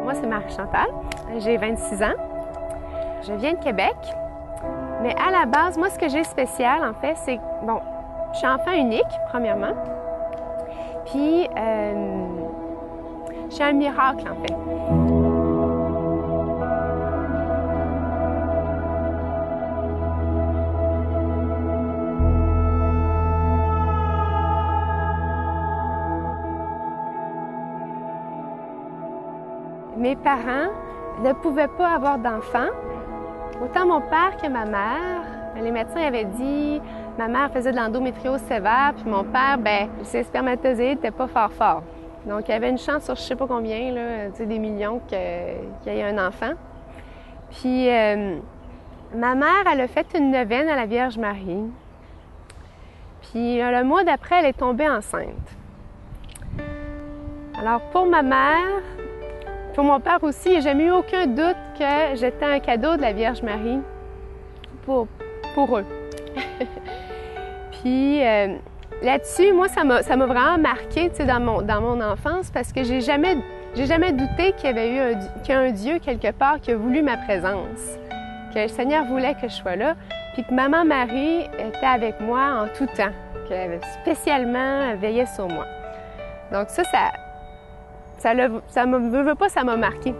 Moi, c'est Marie-Chantal, j'ai 26 ans. Je viens de Québec, mais à la base, moi, ce que j'ai de spécial, en fait, c'est, bon, je suis enfant unique, premièrement, puis je suis un miracle, en fait. Mes parents ne pouvaient pas avoir d'enfants. Autant mon père que ma mère. Les médecins avaient dit, ma mère faisait de l'endométriose sévère, puis mon père, ben, ses spermatozoïdes n'étaient pas fort. Donc, il y avait une chance sur je sais pas combien, là, tu sais, des millions qu'il y ait un enfant. Puis, ma mère, elle a fait une neuvaine à la Vierge Marie. Puis, le mois d'après, elle est tombée enceinte. Alors, pour ma mère, pour mon père aussi, j'ai jamais eu aucun doute que j'étais un cadeau de la Vierge Marie pour eux. Puis là-dessus, moi, ça m'a vraiment marqué, tu sais, dans mon enfance, parce que j'ai jamais douté qu'il y a un Dieu quelque part qui a voulu ma présence, que le Seigneur voulait que je sois là, puis que Maman Marie était avec moi en tout temps, qu'elle spécialement veillait sur moi. Donc ça me veut pas, ça m'a marqué.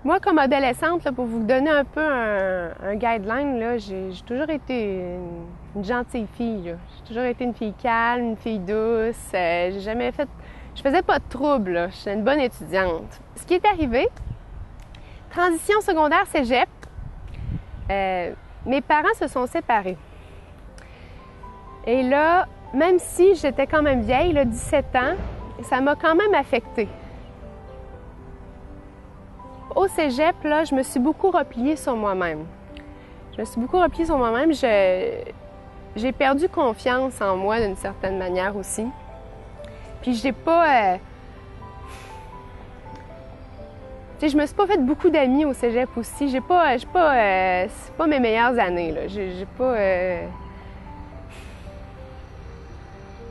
Moi, comme adolescente, là, pour vous donner un peu un guideline, là, j'ai toujours été une gentille fille. Là. J'ai toujours été une fille calme, une fille douce. J'ai jamais fait... Je faisais pas de trouble. Là. J'étais une bonne étudiante. Ce qui est arrivé, transition secondaire cégep, mes parents se sont séparés. Et là, même si j'étais quand même vieille, là, 17 ans, ça m'a quand même affectée. Au cégep, là, je me suis beaucoup repliée sur moi-même. J'ai perdu confiance en moi d'une certaine manière aussi. Puis j'ai pas... je me suis pas fait beaucoup d'amis au cégep aussi. C'est pas mes meilleures années, là. J'ai pas...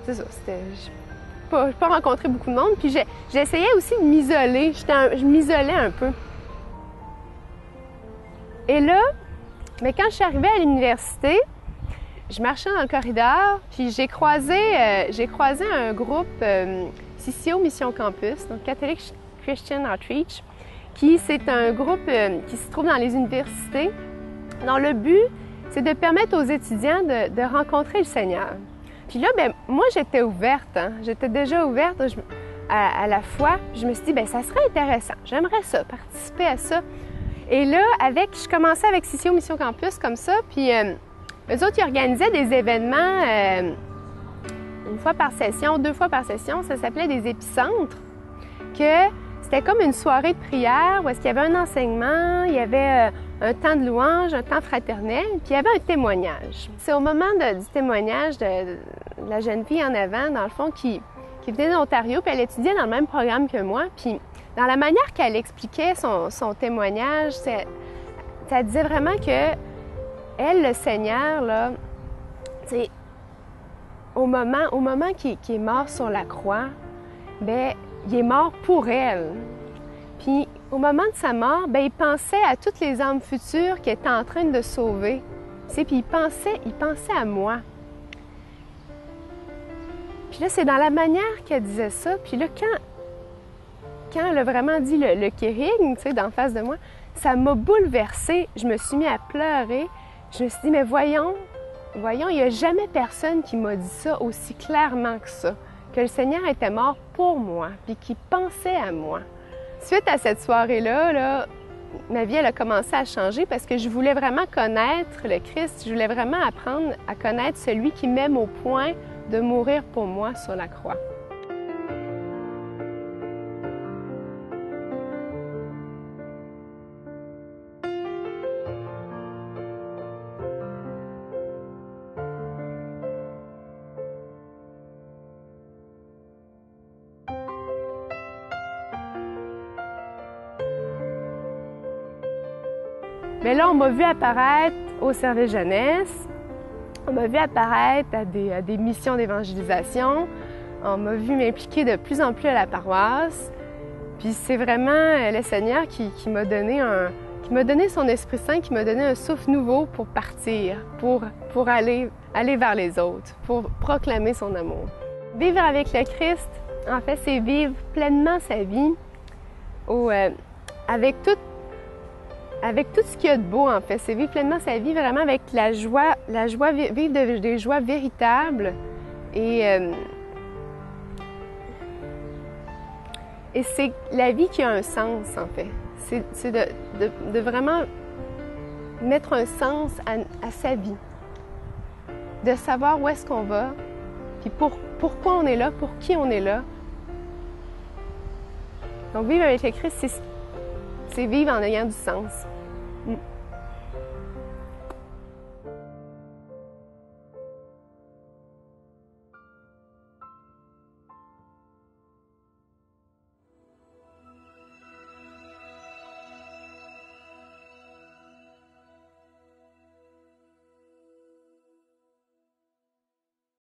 C'est ça, j'ai pas rencontré beaucoup de monde. Puis j'essayais aussi de m'isoler. Je m'isolais un peu. Et là, mais quand je suis arrivée à l'université, je marchais dans le corridor, puis j'ai croisé un groupe CCO Mission Campus, donc Catholic Christian Outreach, c'est un groupe qui se trouve dans les universités, dont le but, c'est de permettre aux étudiants de rencontrer le Seigneur. Puis là, ben moi, j'étais ouverte, hein? J'étais déjà ouverte à la foi. Je me suis dit, ben ça serait intéressant, j'aimerais ça, participer à ça. Et là, je commençais avec CCO Mission Campus comme ça, puis eux autres, ils organisaient des événements une fois par session, 2 fois par session, ça s'appelait des épicentres, que c'était comme une soirée de prière où est-ce qu'il y avait un enseignement, il y avait un temps de louange, un temps fraternel, puis il y avait un témoignage. C'est au moment du témoignage de la jeune fille en avant, dans le fond, qui venait d'Ontario, puis elle étudiait dans le même programme que moi, puis dans la manière qu'elle expliquait son témoignage, ça disait vraiment que elle, le Seigneur, là, au moment qu'il est mort sur la croix, ben, il est mort pour elle. Puis au moment de sa mort, ben, il pensait à toutes les âmes futures qu'il était en train de sauver. Puis il pensait à moi. Puis là, c'est dans la manière qu'elle disait ça. Puis là, quand elle a vraiment dit le kérigme, tu sais, d'en face de moi, ça m'a bouleversée. Je me suis mis à pleurer. Je me suis dit, mais voyons, il n'y a jamais personne qui m'a dit ça aussi clairement que ça. Que le Seigneur était mort pour moi, puis qu'il pensait à moi. Suite à cette soirée-là, là, ma vie, elle a commencé à changer parce que je voulais vraiment connaître le Christ. Je voulais vraiment apprendre à connaître celui qui m'aime au point de mourir pour moi sur la croix. Mais là, on m'a vu apparaître au service jeunesse, on m'a vu apparaître à des missions d'évangélisation, on m'a vu m'impliquer de plus en plus à la paroisse. Puis c'est vraiment le Seigneur qui m'a donné son Esprit Saint, qui m'a donné un souffle nouveau pour partir, pour aller vers les autres, pour proclamer son amour. Vivre avec le Christ, en fait, c'est vivre pleinement sa vie avec tout ce qu'il y a de beau, en fait. C'est vivre pleinement sa vie vraiment avec la joie vivre des joies véritables et c'est la vie qui a un sens, en fait. C'est de vraiment mettre un sens à sa vie. De savoir où est-ce qu'on va, puis pourquoi on est là, pour qui on est là. Donc, vivre avec le Christ, c'est vivre en ayant du sens.